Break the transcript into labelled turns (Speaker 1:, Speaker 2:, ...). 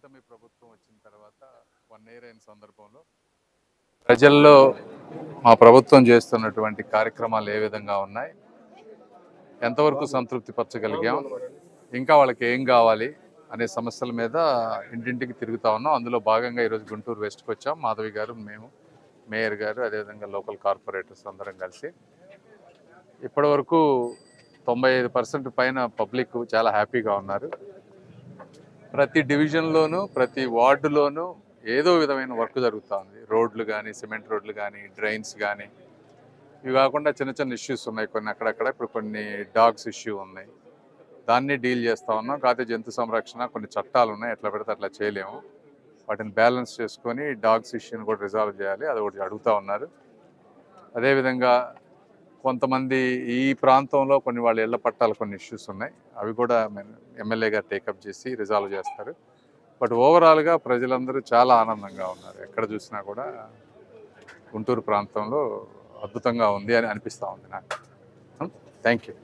Speaker 1: కూటమి ప్రభుత్వం వచ్చిన తర్వాత 1 ఇయర్ అయిన సందర్భంలో ప్రజల్లో మా ప్రభుత్వం చేస్తున్నటువంటి కార్యక్రమాలు ఏ విధంగా ఉన్నాయి, ఎంతవరకు సంతృప్తి పరచగలిగాం, ఇంకా వాళ్ళకి ఏం కావాలి అనే సమస్యల మీద ఇంటింటికి తిరుగుతా ఉన్నాం. అందులో భాగంగా ఈరోజు గుంటూరు వెస్ట్కి వచ్చాం. మాధవి గారు, మేము, మేయర్ గారు, అదేవిధంగా లోకల్ కార్పొరేటర్స్ అందరం కలిసి ఇప్పటి వరకు 95% పైన పబ్లిక్ చాలా హ్యాపీగా ఉన్నారు. ప్రతి డివిజన్లోనూ ప్రతి వార్డులోనూ ఏదో విధమైన వర్క్ జరుగుతూ ఉంది. రోడ్లు కానీ, సిమెంట్ రోడ్లు కానీ, డ్రైన్స్ కానీ, ఇవి కాకుండా చిన్న చిన్న ఇష్యూస్ ఉన్నాయి కొన్ని అక్కడక్కడ. ఇప్పుడు కొన్ని డాగ్స్ ఇష్యూ ఉన్నాయి, దాన్ని డీల్ చేస్తూ ఉన్నాం. కాకపోతే జంతు సంరక్షణ కొన్ని చట్టాలు ఉన్నాయి, ఎట్లా పెడితే అట్లా చేయలేము. వాటిని బ్యాలెన్స్ చేసుకొని డాగ్స్ ఇష్యూని కూడా రిజాల్వ్ చేయాలి, అది ఒకటి అడుగుతూ ఉన్నారు. అదేవిధంగా కొంతమంది ఈ ప్రాంతంలో కొన్ని వాళ్ళ ఇళ్ల పట్టాలు కొన్ని ఇష్యూస్ ఉన్నాయి, అవి కూడా ఎమ్మెల్యే గారు టేకప్ చేసి రిజాల్వ్ చేస్తారు. బట్ ఓవరాల్గా ప్రజలందరూ చాలా ఆనందంగా ఉన్నారు. ఎక్కడ చూసినా కూడా గుంటూరు ప్రాంతంలో అద్భుతంగా ఉంది అని అనిపిస్తూ ఉంది నాకు. Thank you.